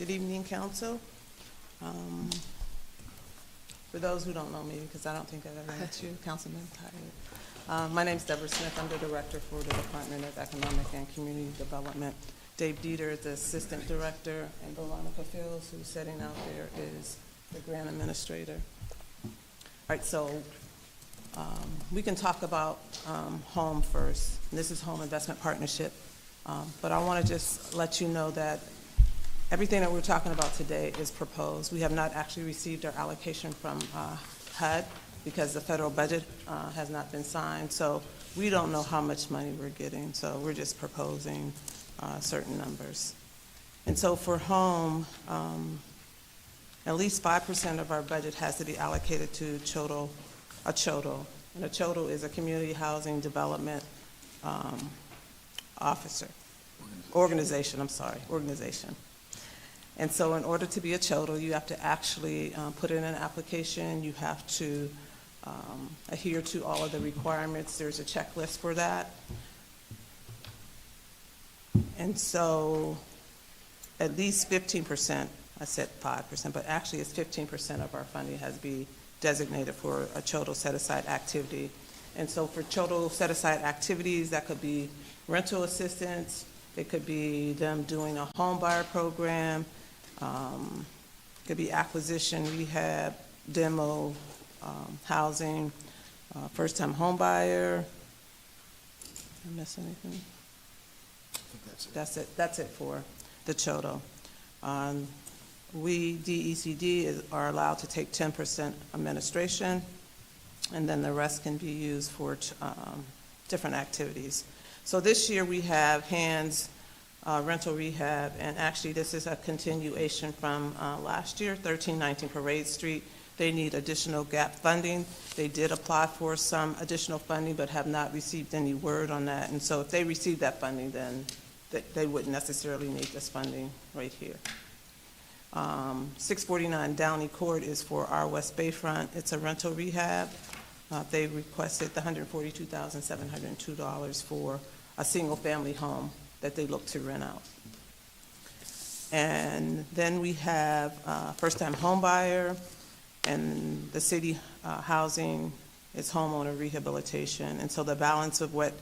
Good evening, Council. For those who don't know me, because I don't think I've ever met you, Councilman Tyler. My name is Deborah Smith. I'm the Director for the Department of Economic and Community Development. Dave Dieter is the Assistant Director, and Veronica Fields, who's sitting out there, is the Grant Administrator. All right, so we can talk about home first. This is Home Investment Partnership, but I want to just let you know that everything that we're talking about today is proposed. We have not actually received our allocation from HUD because the federal budget has not been signed, so we don't know how much money we're getting, so we're just proposing certain numbers. And so for home, at least 5% of our budget has to be allocated to a CHODO, and a CHODO is a Community Housing Development Organization. And so in order to be a CHODO, you have to actually put in an application. You have to adhere to all of the requirements. There's a checklist for that. And so at least 15%, I said 5%, but actually it's 15% of our funding has to be designated for a CHODO set-aside activity. And so for CHODO set-aside activities, that could be rental assistance, it could be them doing a home buyer program, could be acquisition, rehab, demo, housing, first-time home buyer. Did I miss anything? I think that's it for the CHODO. We, DECD, are allowed to take 10% administration, and then the rest can be used for different activities. So this year we have hands, rental rehab, and actually this is a continuation from last year, 1319 Parade Street. They need additional gap funding. They did apply for some additional funding but have not received any word on that. And so if they receive that funding, then they wouldn't necessarily need this funding right here. 649 Downey Court is for our West Bayfront. It's a rental rehab. They requested the $142,702 for a single-family home that they look to rent out. And then we have first-time home buyer, and the city housing is homeowner rehabilitation. And so the balance of what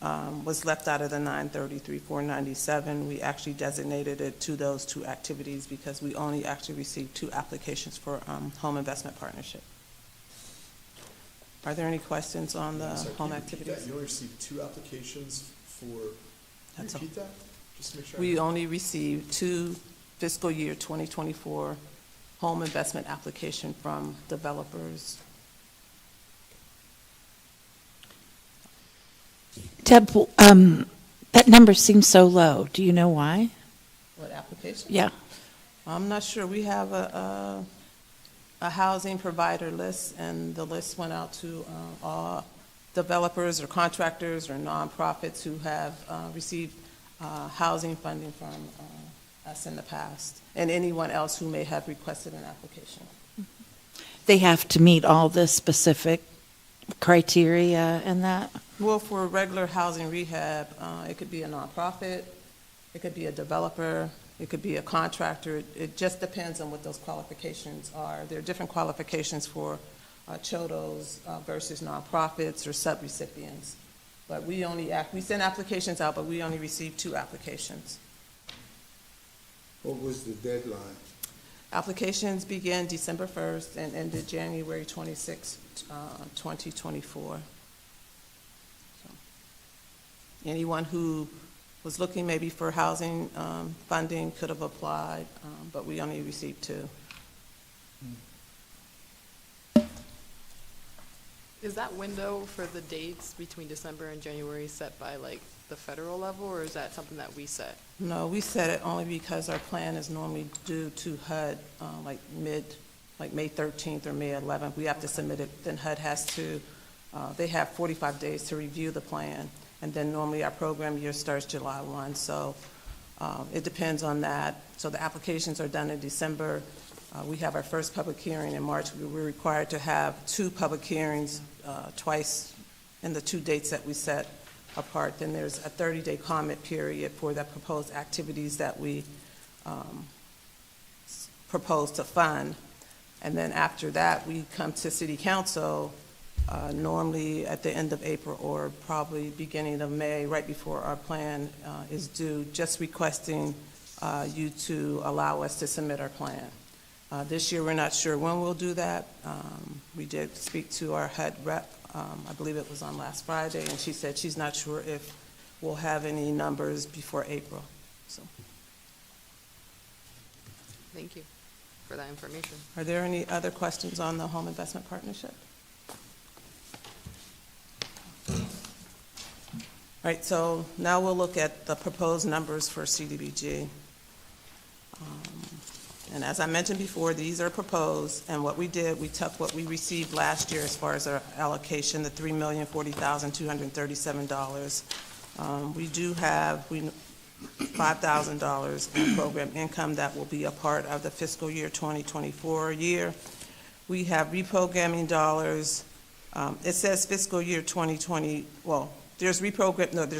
was left out of the 933,497, we actually designated it to those two activities because we only actually received 2 applications for home investment partnership. Are there any questions on the home activities? You only received 2 applications for, repeat that? Just to make sure. We only received 2 fiscal year 2024 home investment application from developers. Deb, that number seems so low. Do you know why? What application? Yeah. I'm not sure. We have a housing provider list, and the list went out to all developers or contractors or nonprofits who have received housing funding from us in the past, and anyone else who may have requested an application. They have to meet all the specific criteria and that? Well, for regular housing rehab, it could be a nonprofit, it could be a developer, it could be a contractor. It just depends on what those qualifications are. There are different qualifications for CHODOs versus nonprofits or subrecipients. But we send applications out, but we only received 2 applications. What was the deadline? Applications began December 1st and ended January 26, 2024. So, anyone who was looking maybe for housing funding could have applied, but we only received 2. Is that window for the dates between December and January set by like the federal level, or is that something that we set? No, we set it only because our plan is normally due to HUD like May 13th or May 11th. We have to submit it, then HUD has to, they have 45 days to review the plan, and then normally our program year starts July 1, so it depends on that. So the applications are done in December. We have our first public hearing in March. We're required to have 2 public hearings twice in the 2 dates that we set apart. Then there's a 30-day comment period for the proposed activities that we propose to fund. And then after that, we come to city council normally at the end of April or probably beginning of May, right before our plan is due, just requesting you to allow us to submit our plan. This year, we're not sure when we'll do that. We did speak to our head rep, I believe it was on last Friday, and she said she's not sure if we'll have any numbers before April. So, Thank you for that information. are there any other questions on the Home Investment Partnership? All right, so now we'll look at the proposed numbers for CDBG. And as I mentioned before, these are proposed, and what we did, we took what we received last year as far as our allocation, the $3,040,237. We do have $5,000 in program income that will be a part of the fiscal year 2024 year. We have reprogramming dollars. It says fiscal year 2020, well, there's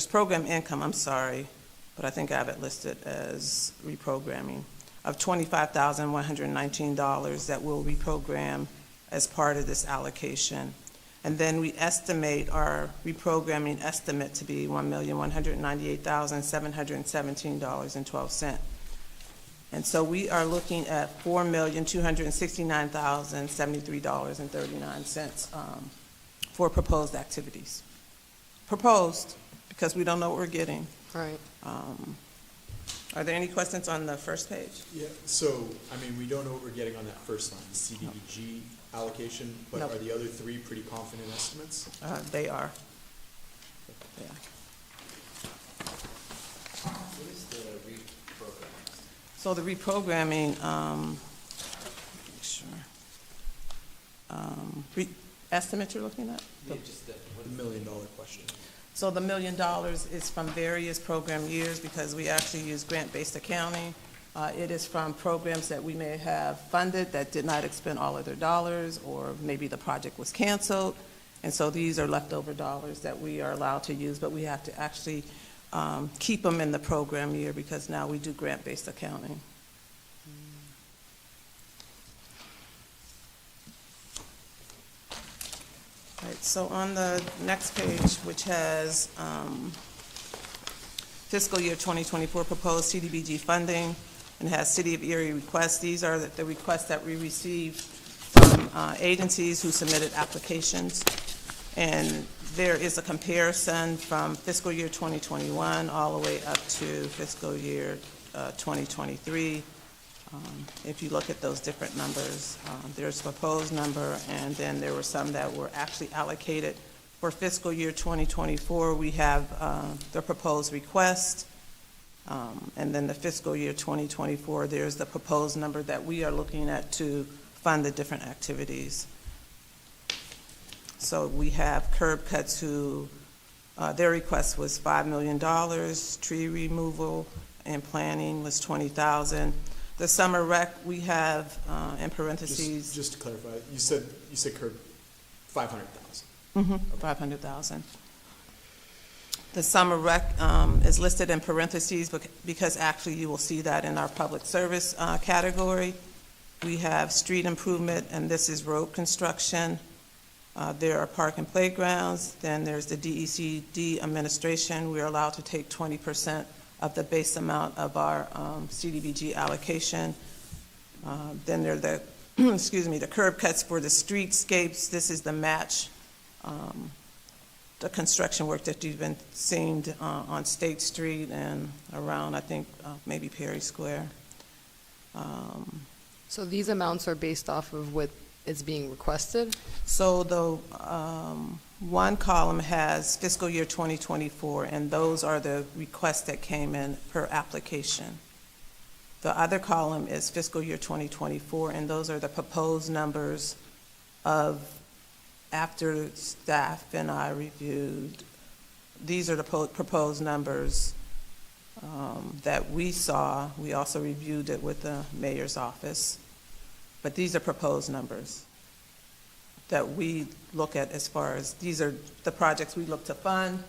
program income, I'm sorry, but I think I have it listed as reprogramming of $25,119 that we'll reprogram as part of this allocation. And then we estimate our reprogramming estimate to be $1,198,717.12. And so we are looking at $4,269,073.39 for proposed activities. Proposed, because we don't know what we're getting. Right. Are there any questions on the first page? Yeah, so, I mean, we don't know what we're getting on that first line, the CDBG allocation, but Nope. are the other three pretty confident estimates? They are. Yeah. What is the reprogramming? So the reprogramming, make sure. Estimate you're looking at? Yeah, just The $1 million question. So the $1 million is from various program years because we actually use grant-based accounting. It is from programs that we may have funded that did not expend all of their dollars, or maybe the project was canceled. And so these are leftover dollars that we are allowed to use, but we have to actually keep them in the program year because now we do grant-based accounting. All right, so on the next page, which has fiscal year 2024 proposed CDBG funding, and has City of Erie requests. These are the requests that we received from agencies who submitted applications. And there is a comparison from fiscal year 2021 all the way up to fiscal year 2023. If you look at those different numbers, there's a proposed number, and then there were some that were actually allocated. For fiscal year 2024, we have the proposed request, and then the fiscal year 2024, there's the proposed number that we are looking at to fund the different activities. So we have curb cuts who, their request was $5 million, tree removal and planting was $20,000. The summer rec, we have in parentheses. Just to clarify, you said curb 500,000. 500,000. The summer rec is listed in parentheses because actually you will see that in our public service category. We have street improvement, and this is road construction. There are park and playgrounds. Then there's the DECD administration. We're allowed to take 20% of the base amount of our CDBG allocation. Then there are the, the curb cuts for the streetscapes. This is the match, the construction work that you've been seeing on State Street and around, I think, maybe Perry Square. So these amounts are based off of what is being requested? So the one column has fiscal year 2024, and those are the requests that came in per application. The other column is fiscal year 2024, and those are the proposed numbers of, after staff and I reviewed, these are the proposed numbers that we saw. We also reviewed it with the mayor's office, but these are proposed numbers that we look at as far as, these are the projects we look to fund,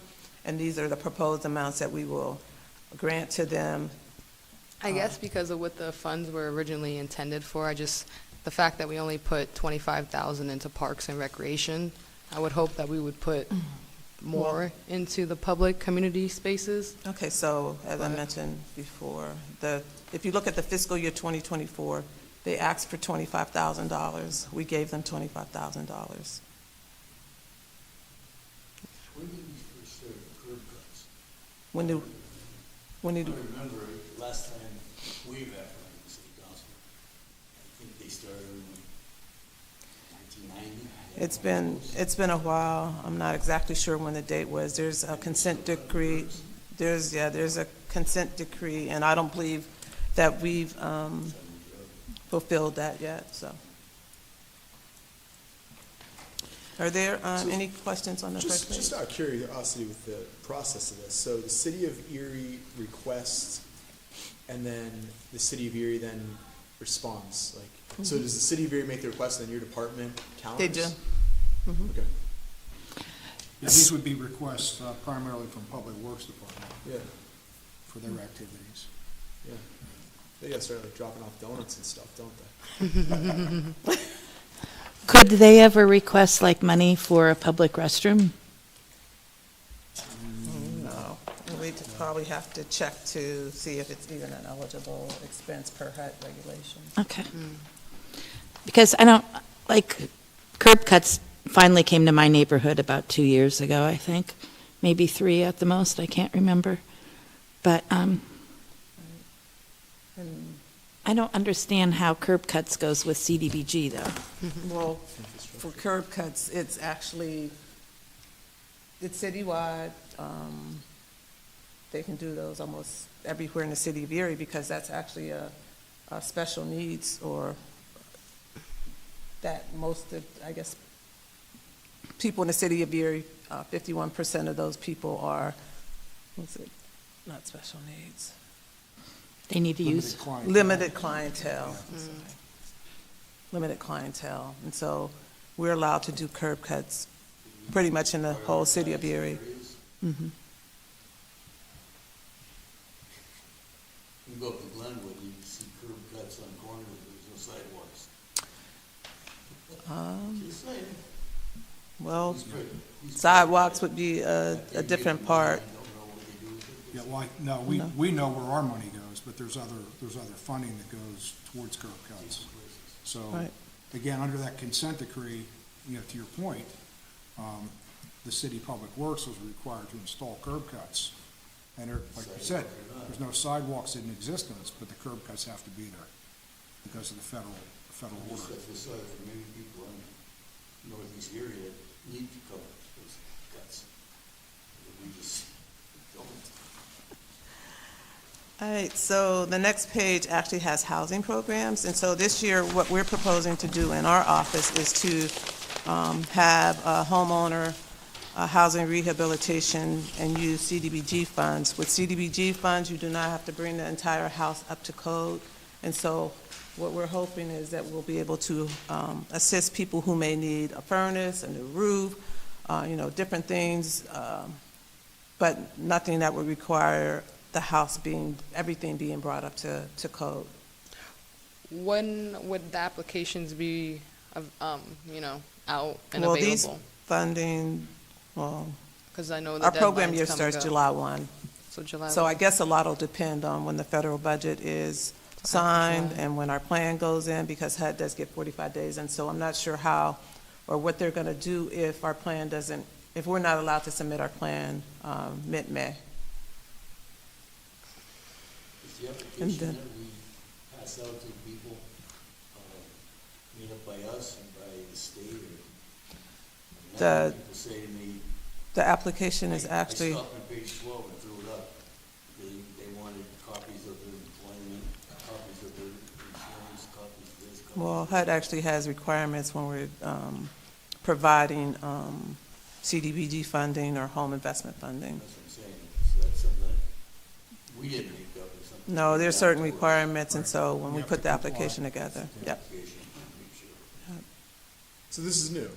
and these are the proposed amounts that we will grant to them I guess because of what the funds were originally intended for, the fact that we only put 25,000 into parks and recreation, I would hope that we would put more into the public community spaces. Okay, so as I mentioned before, if you look at the fiscal year 2024, they asked for $25,000. We gave them $25,000. When did we first start curb cuts? When do, I remember last time we ever had the city council, I think they started in 1990. it's been a while. I'm not exactly sure when the date was. There's a consent decree. There's a consent decree, and I don't believe that we've fulfilled that yet, so. Are there any questions on the first page? Just out of curiosity with the process of this, so the city of Erie requests, and then the city of Erie then responds, like, so does the city of Erie make the request and then your department counters? They do. Okay, Yeah, these would be requests primarily from Public Works Department yeah, for their activities. yeah. They gotta start like dropping off donuts and stuff, don't they? Could they ever request like money for a public restroom? No. We'd probably have to check to see if it's even an eligible expense per HUD regulation. Okay. Because I don't, like, curb cuts finally came to my neighborhood about 2 years ago, I think. Maybe 3 at the most, I can't remember. But And I don't understand how curb cuts goes with CDBG, though. well, for curb cuts, it's citywide. They can do those almost everywhere in the city of Erie because that's actually a special needs, or that most of, I guess, people in the city of Erie, 51% of those people are, not special needs. They need to use, Limited clientele. Limited clientele. And so we're allowed to do curb cuts pretty much in the whole city of Erie. Mhm. You go up to Glenwood, you can see curb cuts on corners, there's no sidewalks. Just saying. Well, He's pretty- sidewalks would be a different part. Don't know what they do with it. Yeah, well, no, we know where our money goes, but there's other funding that goes towards curb cuts. So, Right. again, under that consent decree, to your point, the city public works was required to install curb cuts. And like you said, there's no sidewalks in existence, but the curb cuts have to be there because of the federal Just order. got this other for many people in northeast area that need to cover those cuts. We just don't. All right, so the next page actually has housing programs. And so this year, what we're proposing to do in our office is to have a homeowner housing rehabilitation and use CDBG funds. With CDBG funds, you do not have to bring the entire house up to code. And so what we're hoping is that we'll be able to assist people who may need a furnace, a new roof, different things, but nothing that would require the house everything being brought up to code. When would the applications be, out and Well, these available? funding, Because I know the our program deadlines year come and starts go. July 1. So July. So I guess a lot will depend on when the federal budget is signed and when our plan goes in, because HUD does get 45 days. And so I'm not sure how or what they're going to do if our plan if we're not allowed to submit our plan mid-May. Is the And application then- that we pass out to people, made up by us and by the state, or? The- People say to me. The application is I actually, stopped on page 12 and threw it up. They wanted copies of their employment, copies of their insurance, copies of this, copies well, of HUD actually has requirements when we're providing CDBG funding or home investment funding. That's what I'm saying. So that's something that we didn't make up or something. No, there's That's certain what- requirements, and so when we You have put to the comply. application together, yep. Application, make sure. So this is new,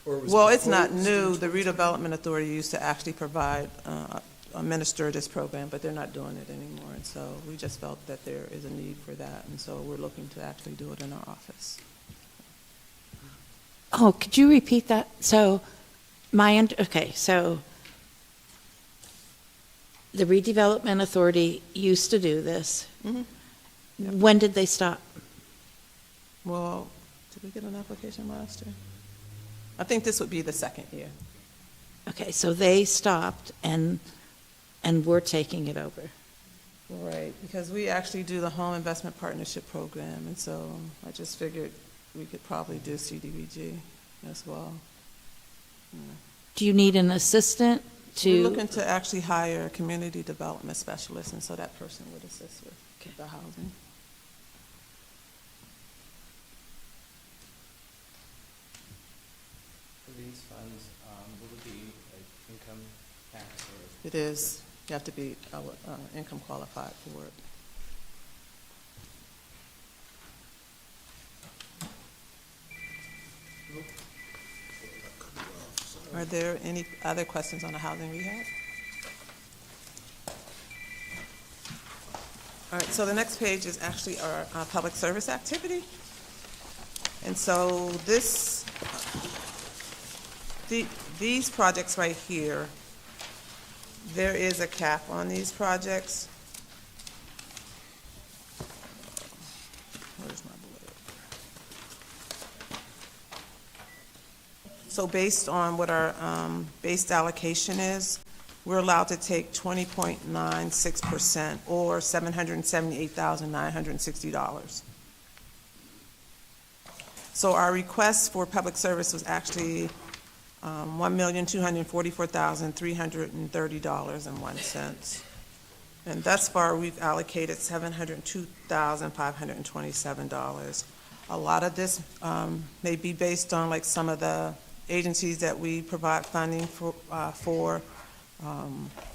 or it was Well, it's not proposed new. in The redevelopment authority used to actually provide administer this program, but they're not doing it anymore. And so we just felt that there is a need for that, and so we're looking to actually do it in our office. Oh, could you repeat that? So, okay, so the redevelopment authority used to do this. Mhm. Yep. When did they stop? Well, did we get an application last year? I think this would be the second year. Okay, so they stopped and we're taking it over. Right, because we actually do the Home Investment Partnership Program, and so I just figured we could probably do CDBG as well. Yeah. Do you need an assistant We're to? looking to actually hire a community development specialist, and so that person would assist with the housing. For these funds, will it be like income tax or? It is, you have to be income qualified for it. Are there any other questions on the housing rehab? All right, so the next page is actually our public service activity. And so these projects right here, there is a cap on these projects. Where's my blue? So based on what our based allocation is, we're allowed to take 20.96% or $778,960. So our request for public service was actually $1,244,330.01. And thus far, we've allocated $702,527. A lot of this may be based on like some of the agencies that we provide funding for.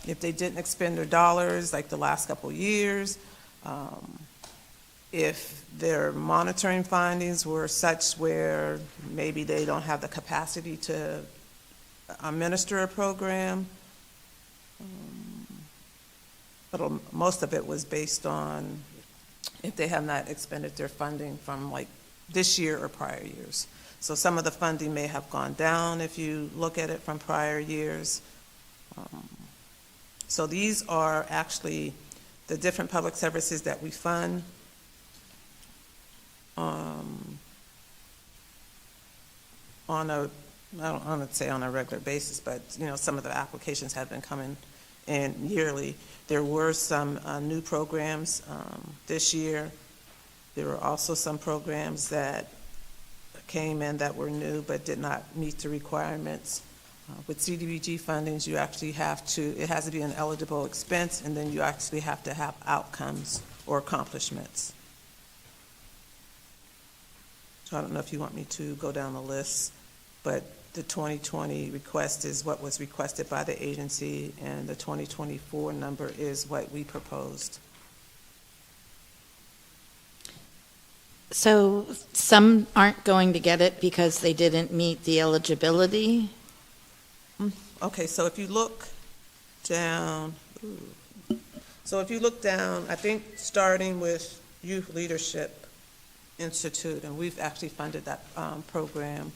If they didn't expend their dollars like the last couple of years, if their monitoring findings were such where maybe they don't have the capacity to administer a program. But most of it was based on if they have not expended their funding from like this year or prior years. So some of the funding may have gone down if you look at it from prior years. So these are actually the different public services that we fund. On a, I don't want to say on a regular basis, but you know, some of the applications have been coming in yearly. There were some new programs this year. There were also some programs that came in that were new but did not meet the requirements. With CDBG fundings, you actually have to, it has to be an eligible expense, and then you actually have to have outcomes or accomplishments. So I don't know if you want me to go down the list, but the 2020 request is what was requested by the agency, and the 2024 number is what we proposed. So some aren't going to get it because they didn't meet the eligibility? Okay, so if you look down, so if you look down, I think starting with Youth Leadership Institute, and we've actually funded that program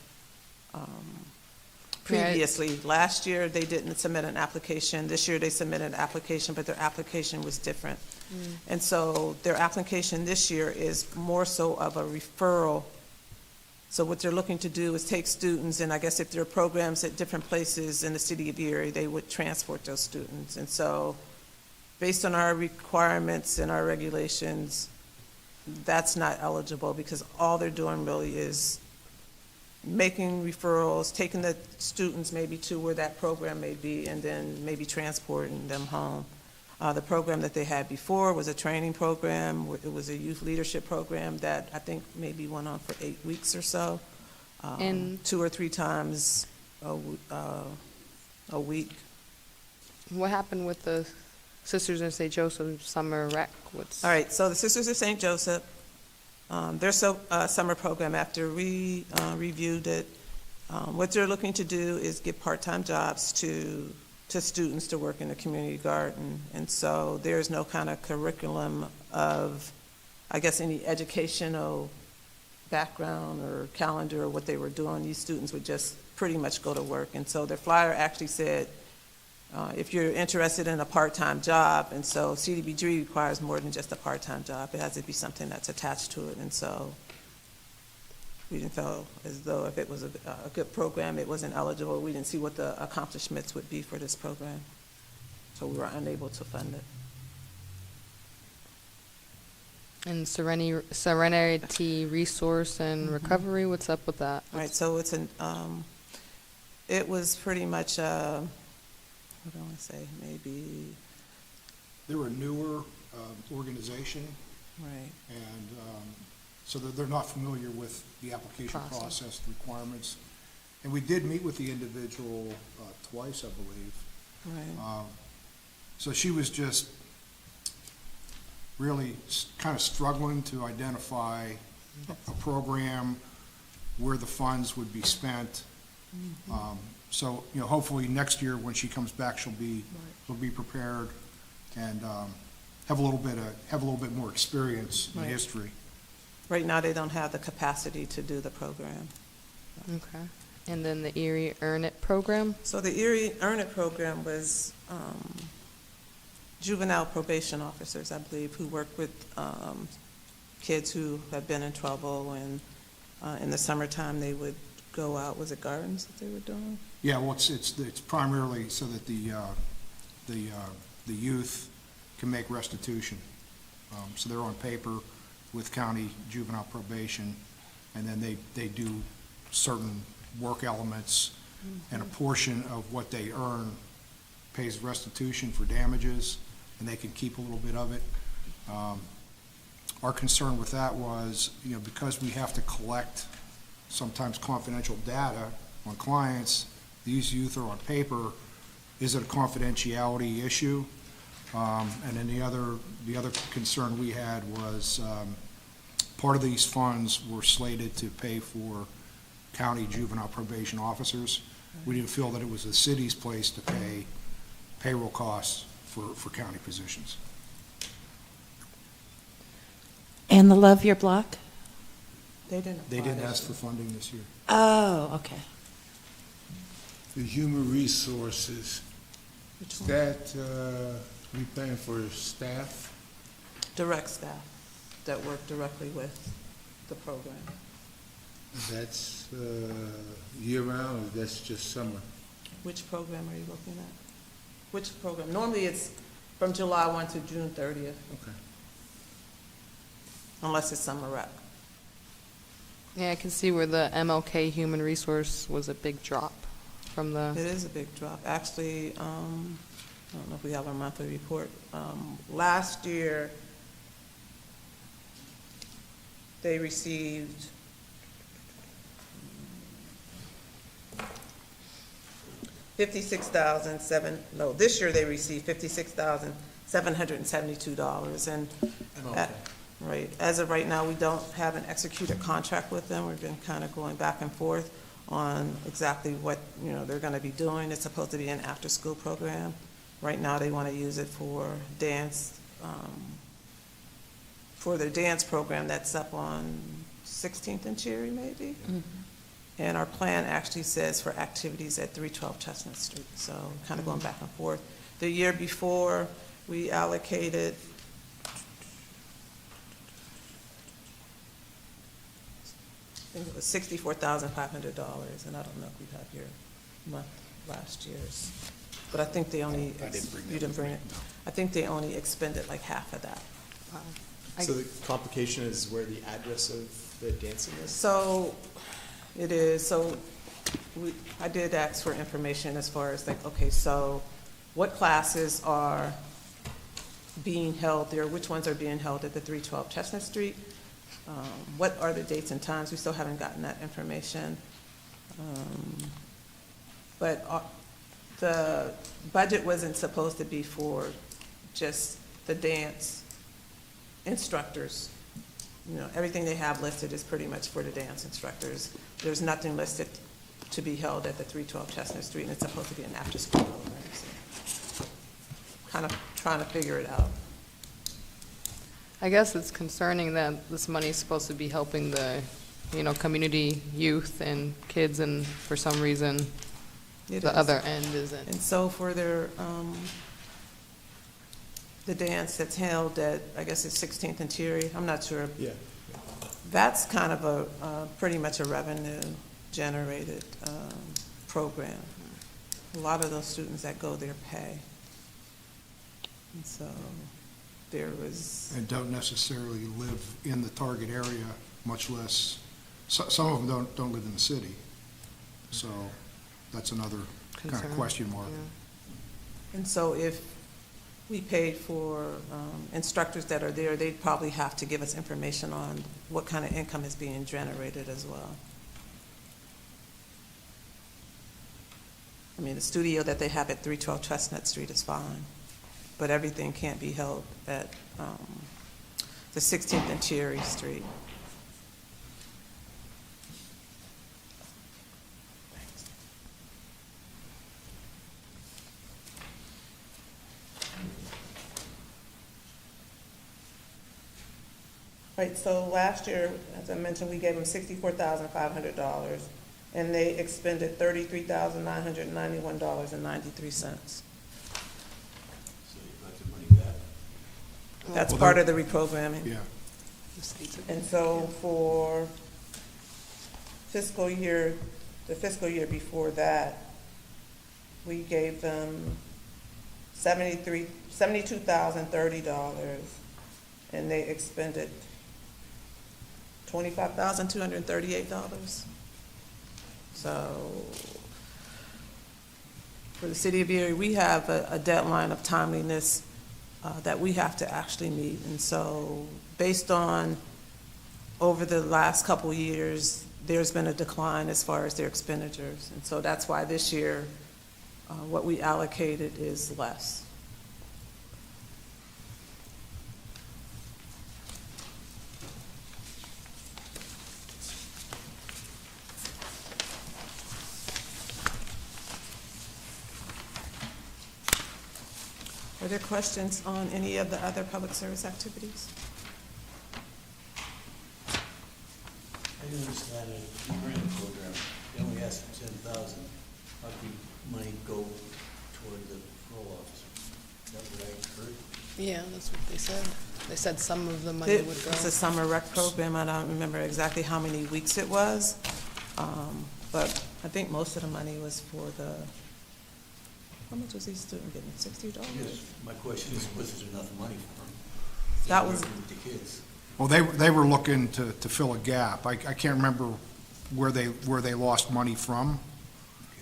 previously. Last year, they didn't submit an application. This year, they submitted an application, but their application was different. And so their application this year is more so of a referral. So what they're looking to do is take students, and I guess if there are programs at different places in the city of Erie, they would transport those students. And so based on our requirements and our regulations, that's not eligible because all they're doing really is making referrals, taking the students maybe to where that program may be, and then maybe transporting them home. The program that they had before was a training program. It was a youth leadership program that I think maybe went on for 8 weeks or so, And 2 or 3 times a week. what happened with the Sisters in St. Joseph summer rec? All right, so the Sisters of St. Joseph, their summer program, after we reviewed it, what they're looking to do is give part-time jobs to to students to work in the community garden. And so there's no kind of curriculum of, I guess, any educational background or calendar or what they were doing. These students would just pretty much go to work. And so their flyer actually said, if you're interested in a part-time job, and so CDBG requires more than just a part-time job. It has to be something that's attached to it. And so we didn't feel as though if it was a good program, it wasn't eligible. We didn't see what the accomplishments would be for this program. So we were unable to fund it. And Serenity Resource and Recovery, what's up with that? Right, so it's it was pretty much, what do I want to say, maybe, They're a newer organization, right. and so they're not familiar with the application Process. process, requirements. And we did meet with the individual twice, I believe. Right. So she was just really kind of struggling to identify a program where the funds would be spent. So, hopefully next year when she comes back, she'll be prepared and have a little bit more experience in Right. history. Right now, they don't have the capacity to do the program. Okay. And then the Erie Earn It program? So the Erie Earn It program was juvenile probation officers, I believe, who work with kids who have been in trouble, and in the summertime, they would go out, was it gardens that they were doing? Yeah, well, it's primarily so that the youth can make restitution. So they're on paper with county juvenile probation, and then they do certain work elements, and a portion of what they earn pays restitution for damages, and they can keep a little bit of it. Our concern with that was, because we have to collect sometimes confidential data on clients, these youth are on paper, is it a confidentiality issue? And then the other concern we had was, part of these funds were slated to pay for county juvenile probation officers. We didn't feel that it was the city's place to pay payroll costs for county positions. And the Love Your Block? They didn't They apply didn't this ask for year. funding this year. Oh, okay. The human resources, Which is one? that, we paying for staff? Direct staff that work directly with the program. That's year-round, or that's just summer? Which program are you looking at? Which program? Normally, it's from July 1 to June 30th, Okay. unless it's summer rec. Yeah, I can see where the MLK Human Resource was a big drop from It the, is a big drop. Actually, I don't know if we have our monthly report. Last year, they received this year they received $56,772. And MLK. right, as of right now, we don't have an executed contract with them. We've been kind of going back and forth on exactly what, they're going to be doing. It's supposed to be an after-school program. Right now, they want to use it for dance, for their dance program that's up on 16th and Cherry, maybe? And our plan actually says for activities at 312 Chestnut Street, so kind of going back and forth. The year before, we allocated I think it was $64,500, and I don't know if we have your month last year's, but I think they only, you didn't bring it? I think they only expended like half of that. So the complication is where the address of the dancing is? So, it is, I did ask for information as far as like, okay, so what classes are being held there? Which ones are being held at the 312 Chestnut Street? What are the dates and times? We still haven't gotten that information. But the budget wasn't supposed to be for just the dance instructors. Everything they have listed is pretty much for the dance instructors. There's nothing listed to be held at the 312 Chestnut Street, and it's supposed to be an after-school program. So. kind of trying to figure it out. I guess it's concerning that this money is supposed to be helping the, community youth and kids, and for some reason, It the is. other end isn't. And so for their, the dance that's held at, I guess it's 16th and Cherry, I'm not sure. Yeah. That's kind of pretty much a revenue-generated program. A lot of those students that go there pay. And so there was, And don't necessarily live in the target area, much less, some of them don't live in the city. So that's another kind of Concern, question mark. yeah. and so if we paid for instructors that are there, they'd probably have to give us information on what kind of income is being generated as well. I mean, the studio that they have at 312 Chestnut Street is fine, but everything can't be held at the 16th and Cherry Street. Right, so last year, as I mentioned, we gave them $64,500, and they expended $33,991.93. So you got the money back. That's Well, part they're- of the reprogramming. Yeah. And so for the fiscal year before that, we gave them $72,030, and they expended $25,238. So for the city of Erie, we have a deadline of timeliness that we have to actually meet. And so based on over the last couple of years, there's been a decline as far as their expenditures. And so that's why this year, what we allocated is less. Are there questions on any of the other public service activities? I didn't understand it, the grant program, they only asked for 10,000. How could money go toward the parole officer? Is that what I heard? Yeah, that's what they said. They said some of the money would go. It's a summer rec program. I don't remember exactly how many weeks it was. But I think most of the money was for how much was each student getting? $60? Yes, my question is, was there enough money for them? That was- Working with the kids. Well, they were looking to fill a gap. I can't remember where they lost money from,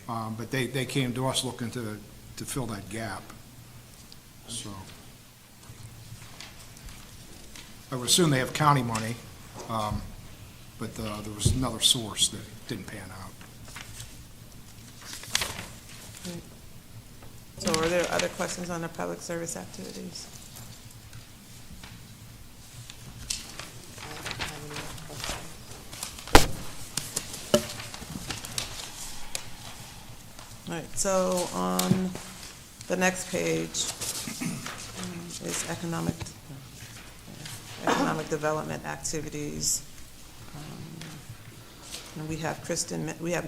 but they came to us looking to fill that gap. So I would assume they have county money, but there was another source that didn't pan out. So are there other questions on the public service activities? All right, so on the next page is economic development activities. And we have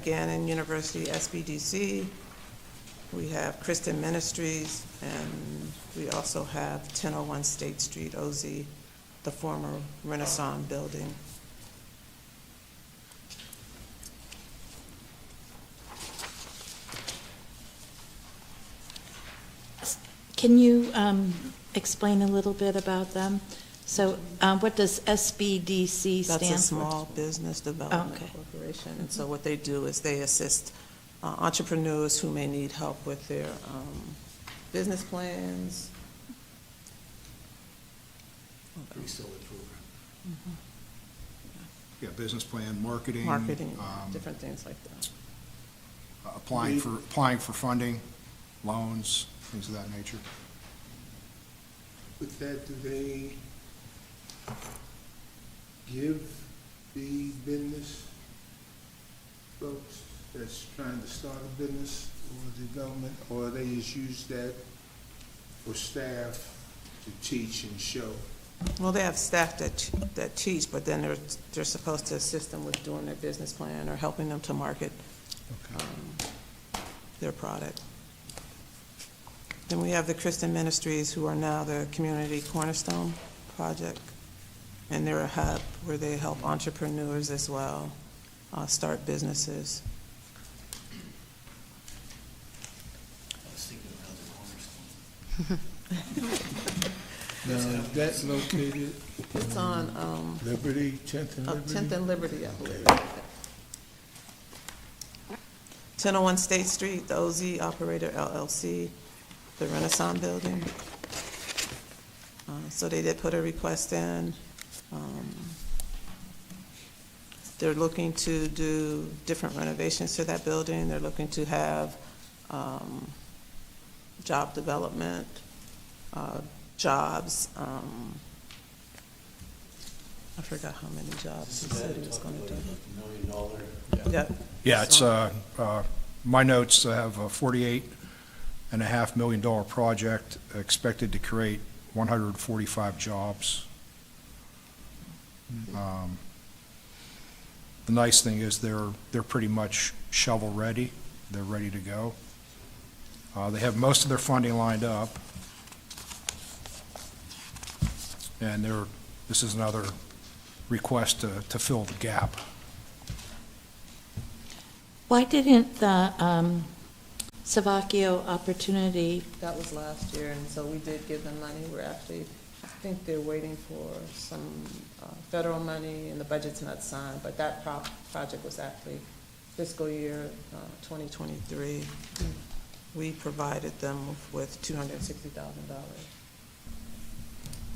Gannon University SBDC, we have Kristen Ministries, and we also have 1001 State Street, OZ, the former Renaissance building. Can you explain a little bit about them? So what does SBDC stand for? That's a small business development okay. corporation. And so what they do is they assist entrepreneurs who may need help with their business plans. Pretty solid program. Yeah, business plan, marketing. Different things like that. Applying for funding, loans, things of that nature. With that, do they give the business folks that's trying to start a business or development, or they just use that for staff to teach and show? Well, they have staff that teach, but then they're supposed to assist them with doing their business plan or helping them to market their product. Then we have the Christian Ministries, who are now the Community Cornerstone Project, and they're a hub where they help entrepreneurs as well start businesses. I was thinking of Cornerstone. Now, is that located It's on Liberty, 10th and Liberty? 10th and Liberty, I believe. 1001 State Street, the OZ Operator LLC, the Renaissance Building. So they did put a request in. They're looking to do different renovations to that building. They're looking to have job development, jobs. I forgot how many jobs he said he was going to do. $1 million. Yeah. Yeah, it's, my notes have a $48.5 million project expected to create 145 jobs. The nice thing is they're pretty much shovel-ready. They're ready to go. They have most of their funding lined up. And this is another request to fill the gap. Why didn't the Savacchio opportunity, That was last year, and so we did give them money. We're actually, I think they're waiting for some federal money, and the budget's not signed, but that project was actually fiscal year 2023. We provided them with $260,000.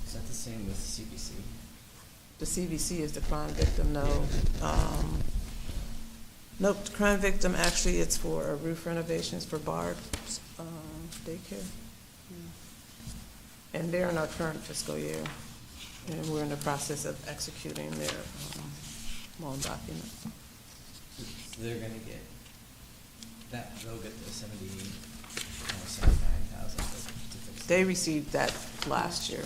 Is that the same with CBC? The CVC is the crime victim, no. Nope, the crime victim, actually, it's for roof renovations for Barb's daycare. And they're in our current fiscal year, and we're in the process of executing their loan document. So they're gonna get that, they'll get the 79,000 to fix it. They received that last year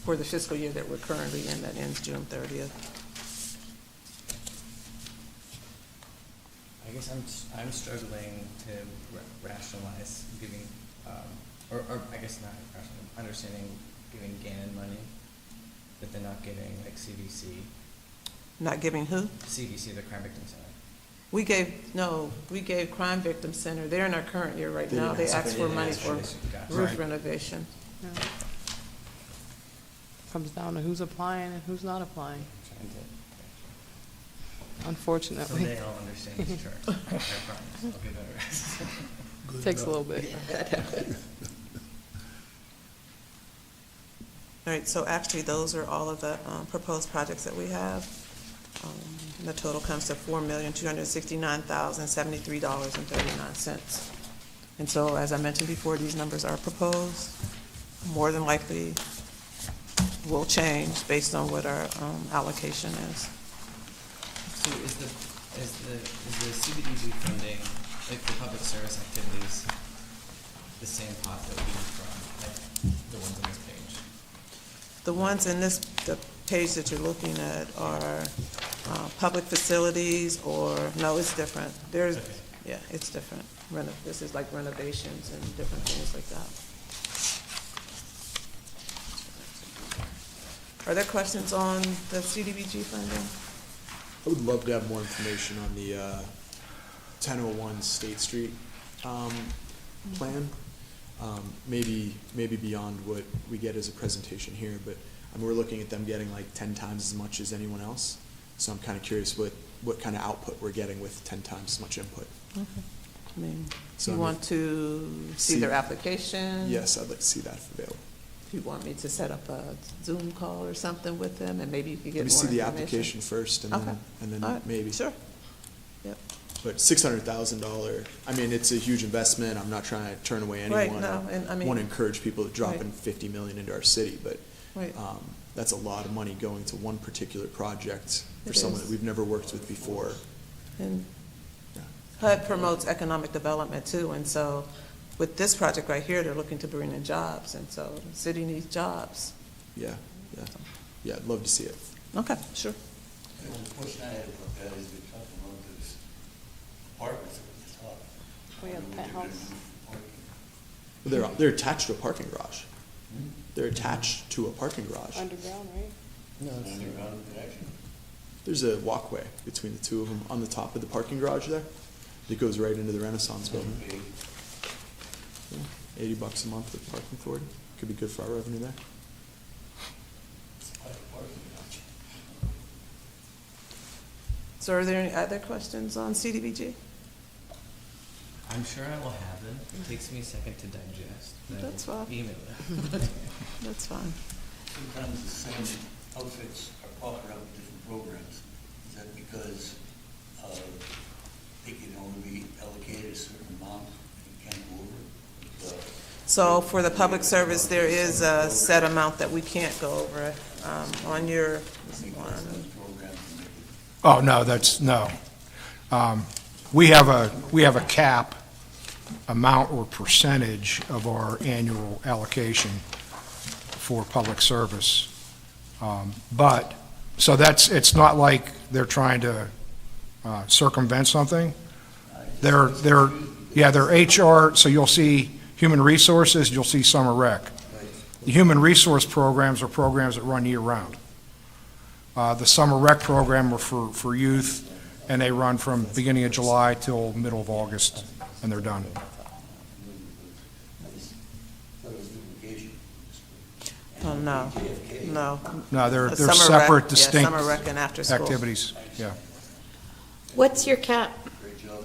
for the fiscal year that we're currently in, that ends June 30th. I guess I'm struggling to rationalize giving, or I guess not rationalizing, understanding giving Gannon money, but they're not giving like CVC, Not giving who? CVC, the Crime Victim Center. We gave Crime Victim Center, they're in our current year right They now. didn't They ask asked for for any money extra. for Gotcha. roof Right. renovation. Comes down to who's applying and who's not applying, Trying to, unfortunately. someday I'll understand this chart. I promise. I'll get better. Good Takes a enough. little bit. All right, so actually, those are all of the proposed projects that we have. And the total comes to $4,269,073.39. And so, as I mentioned before, these numbers are proposed. More than likely will change based on what our allocation is. So is the CDBG funding, like the public service activities, the same pot that we use from, like, the ones on this page? The ones in the page that you're looking at are public facilities, or, no, it's different. There's, Okay. yeah, it's different. This is like renovations and different things like that. Are there questions on the CDBG funding? I would love to have more information on the 1001 State Street plan. Maybe beyond what we get as a presentation here, but I mean, we're looking at them getting like 10 times as much as anyone else. So I'm kind of curious what kind of output we're getting with 10 times as much input. Okay. I mean, So you I'm- want to see their application? Yes, I'd like to see that if available. If you want me to set up a Zoom call or something with them, and maybe you could get Let more me see the information? application first, and Okay. then All right. maybe. Sure. Yep. But $600,000, I mean, it's a huge investment. I'm not trying to turn away Right, anyone. no, and I mean- want to encourage people to drop Right. in 50 million into our city, but Right. that's a lot of money going to one particular project for It someone is. that we've never worked with before. And Yeah. HUD promotes economic development too, and so with this project right here, they're looking to bring in jobs, and so the city needs jobs. Yeah, yeah, yeah, I'd love to see it. Okay, sure. The only question I had about that is we're talking about those apartments at the top. We have Wonder what they're gonna penthouse. do for parking. They're attached to a parking garage. They're attached to a parking garage. Underground, right? No, it's Underground connection. There's a walkway between the two of them on the top of the parking garage there. That goes right into the Renaissance building. Okay. Yeah, $80 a month with parking authority. Could be good for our revenue there. Parking lot. So are there any other questions on CDBG? I'm sure I will have them. It takes me a second to digest. but I That's will fine. Email it. That's fine. Sometimes the same outfits are popping up in different programs. Is that because they can only be allocated a certain amount and you can't go over it? So for the public service, there is a set amount that we can't go over. On your one. Oh, no, that's, no. We have a cap amount or percentage of our annual allocation for public service. But, so it's not like they're trying to circumvent something. They're HR, so you'll see human resources, you'll see summer rec. The human resource programs are programs that run year-round. The summer rec program are for youth, and they run from beginning of July till middle of August, and they're done. Oh, no, no. No, they're Summer rec, separate, yeah, distinct summer rec and after school. activities, yeah. What's your cap? Great job.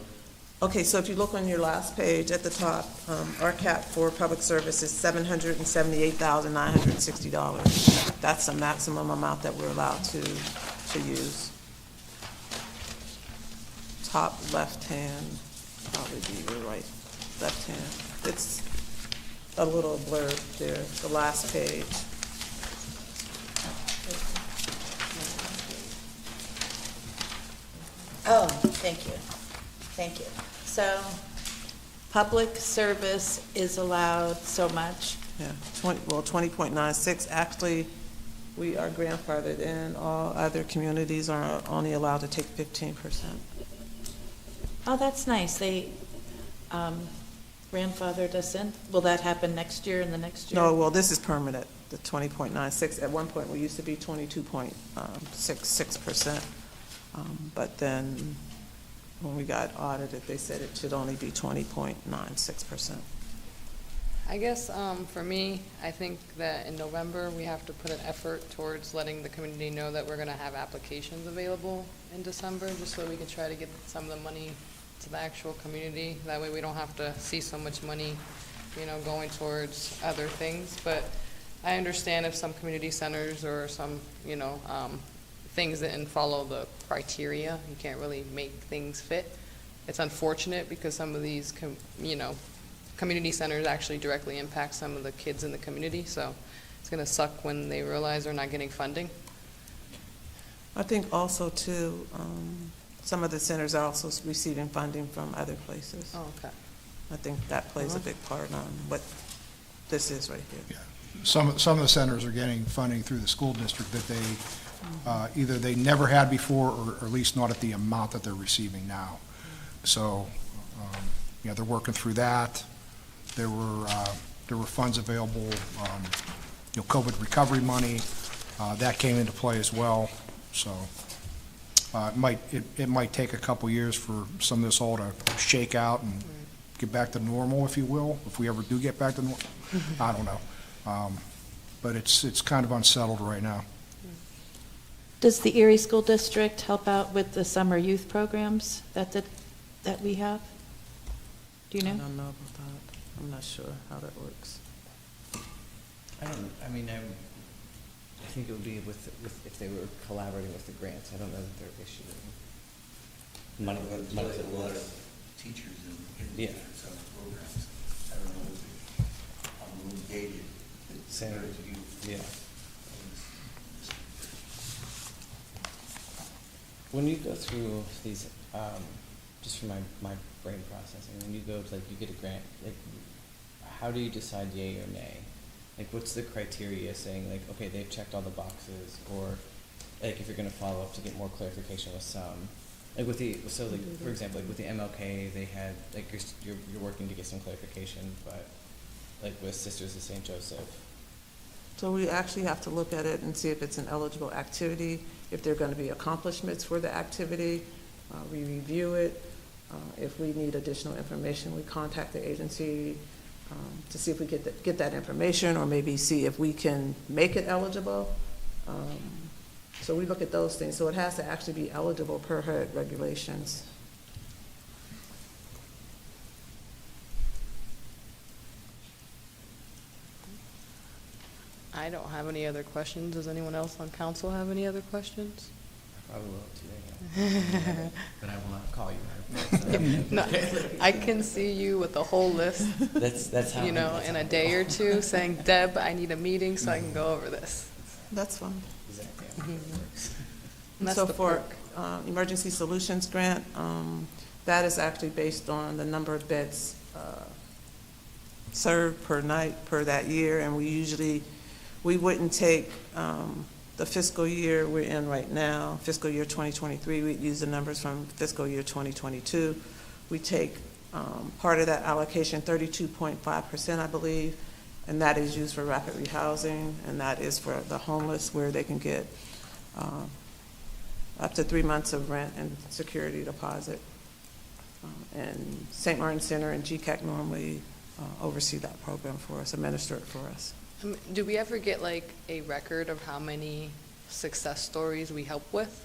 Okay, so if you look on your last page at the top, our cap for public service is $778,960. That's the maximum amount that we're allowed to use. Top left-hand, probably be your right, left-hand. It's a little blurb there, the last page. Oh, thank you. Thank you. So, public service is allowed so much. Yeah, 20.96. Actually, we are grandfathered in. All other communities are only allowed to take 15%. Oh, that's nice. They grandfathered us in. Will that happen next year and the next year? No, well, this is permanent, the 20.96. At one point, we used to be 22.66%. But then, when we got audited, they said it should only be 20.96%. I guess for me, I think that in November, we have to put an effort towards letting the community know that we're going to have applications available in December, just so we can try to get some of the money to the actual community. That way we don't have to see so much money, going towards other things. But I understand if some community centers or some, things didn't follow the criteria, you can't really make things fit. It's unfortunate because some of these, community centers actually directly impact some of the kids in the community, so it's going to suck when they realize they're not getting funding. I think also, too, some of the centers are also receiving funding from other places. Oh, okay. I think that plays a big part on what this is right here. Yeah. Some of the centers are getting funding through the school district that they, either they never had before, or at least not at the amount that they're receiving now. So, they're working through that. There were funds available, COVID recovery money, that came into play as well. So, it might take a couple years for some of this all to shake out and get back to normal, if you will, if we ever do get back to normal. I don't know. But it's kind of unsettled right now. Does the Erie School District help out with the summer youth programs that we have? Do you I know? don't know about that. I'm not sure how that works. I think it would be with if they were collaborating with the grants. I don't know that they're issuing money. There's a lot of teachers in Yeah. different summer programs. I don't know how gated it's Same. compared to you. Yeah. When you go through these, just for my brain processing, when you go to, you get a grant, how do you decide yay or nay? Like, what's the criteria saying, like, okay, they've checked all the boxes, or, like, if you're gonna follow up to get more clarification with some? Like, with the, so, like, for example, like, with the MLK, they had, like, you're working to get some clarification, but, like, with Sisters of St. Joseph, So we actually have to look at it and see if it's an eligible activity, if there are going to be accomplishments for the activity. We review it. If we need additional information, we contact the agency to see if we get that information, or maybe see if we can make it eligible. So we look at those things. So it has to actually be eligible per HUD regulations. I don't have any other questions. Does anyone else on council have any other questions? I probably will today, but I will not call you. No, I can see you with the whole list, That's how. you know, that's in how a I day roll. or two, saying, Deb, I need a meeting so I can go over this. That's fine. Exactly how it works. And that's So the for perk. Emergency Solutions Grant, that is actually based on the number of beds served per night per that year, and we wouldn't take the fiscal year we're in right now, fiscal year 2023, we'd use the numbers from fiscal year 2022. We take part of that allocation, 32.5%, I believe, and that is used for rapid rehousing, and that is for the homeless, where they can get up to 3 months of rent and security deposit. And St. Martin Center and GCAC normally oversee that program for us, administer it for us. Do we ever get like a record of how many success stories we help with?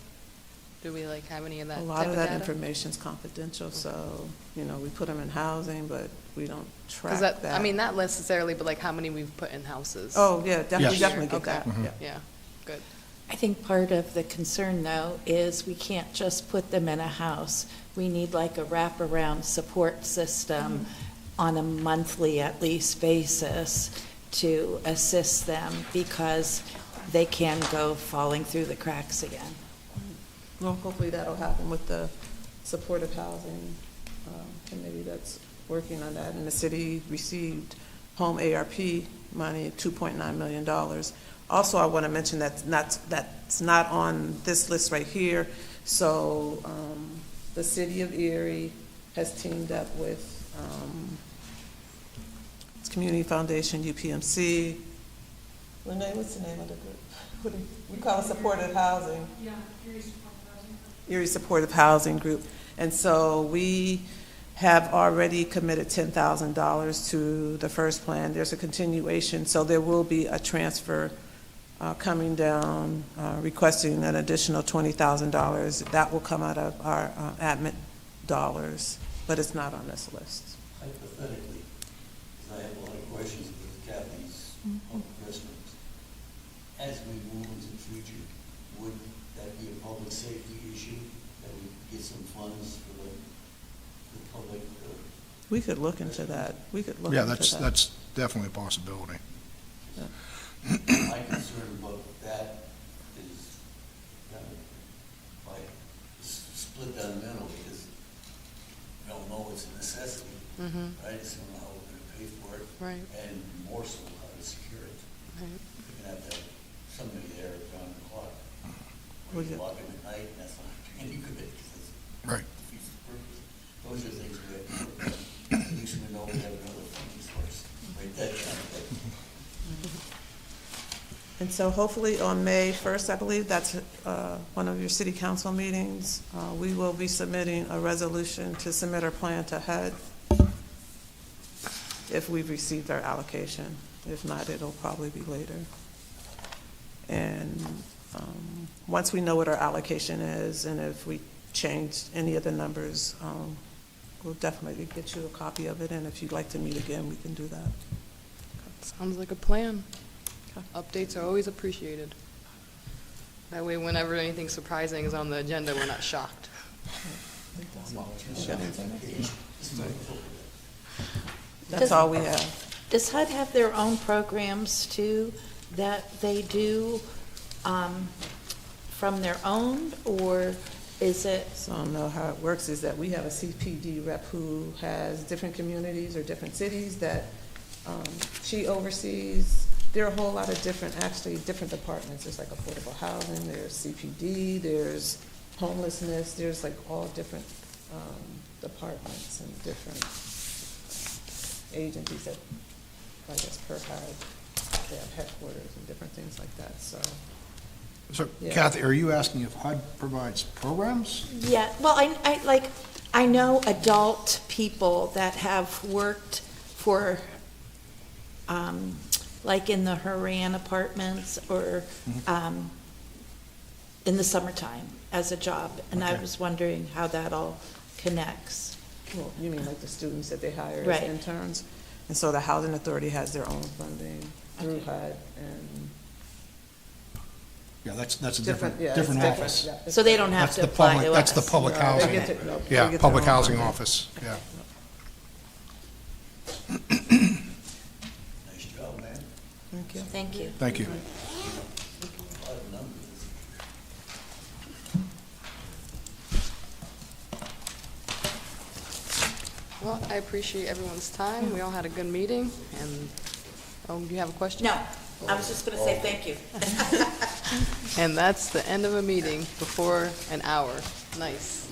Do we like have any of that A type lot of that data? information's confidential, so, you know, we put them in housing, but we don't track 'Cause that. I mean, not necessarily, but like how many we've put in houses. Oh, yeah, definitely, Yes. definitely get Okay. that, yeah. Yeah, good. I think part of the concern, though, is we can't just put them in a house. We need like a wraparound support system on a monthly, at least, basis to assist them, because they can go falling through the cracks again. Well, hopefully that'll happen with the supportive housing committee that's working on that. And the city received home ARP money, $2.9 million. Also, I want to mention that's not on this list right here. So the city of Erie has teamed up with Community Foundation, UPMC. Renee, what's the name of the group? We call it supportive housing. Yeah, Erie Supportive Housing. Erie Supportive Housing Group. And so we have already committed $10,000 to the first plan. There's a continuation, so there will be a transfer coming down, requesting an additional $20,000. That will come out of our admin dollars, but it's not on this list. Hypothetically, because I have a lot of questions with Kathy's public restrooms. As we move into the future, would that be a public safety issue, that we get some funds for the public? We could look into that. We could look Yeah, into that. that's definitely a possibility. My concern about that is kind of like split down the middle, because we don't know it's a necessity, Mm-hmm, right? So we don't know how we're gonna pay for it, right, and more so how to secure it. right. You're gonna have to have somebody there around the clock. We Or you could- walk in at night, and that's not any good, because it's Right. defeats the purpose. Those are things we have to work on. At least we know we have another funding source, right? That kind of thing. And so hopefully on May 1st, I believe, that's one of your city council meetings, we will be submitting a resolution to submit our plan to HUD if we've received our allocation. If not, it'll probably be later. And once we know what our allocation is, and if we change any of the numbers, we'll definitely get you a copy of it, and if you'd like to meet again, we can do that. Sounds like a plan. Okay. Updates are always appreciated. That way, whenever anything surprising is on the agenda, we're not shocked. That's all we have. Does HUD have their own programs too that they do from their own, or is it? So I don't know how it works, is that we have a CPD rep who has different communities or different cities that She oversees, there are a whole lot of different, actually, different departments. There's like affordable housing, there's CPD, there's homelessness, there's like all different departments and different agencies that, I guess, per HUD, they have headquarters and different things like that, so. So Yeah. Kathy, are you asking if HUD provides programs? Yeah, well, I know adult people that have worked for, like in the Haran apartments or, in the summertime as a job, and I Okay. was wondering how that all connects. Well, you mean like the students that they hire Right. as interns? And so the Housing Authority has their own funding through Okay. HUD and Yeah, that's a different, different, yeah. it's different different, office. yeah, it's So they don't have That's to the apply public, to that's the us. public No, they housing. get to- no, they Yeah, get public their own housing funding. office, yeah. Nice job, man. Thank you. Thank you. Thank you. A lot of numbers. Well, I appreciate everyone's time. We all had a good meeting, and, oh, do you have a question? No, I was just gonna say thank you. And that's the end of a meeting before an hour. Nice.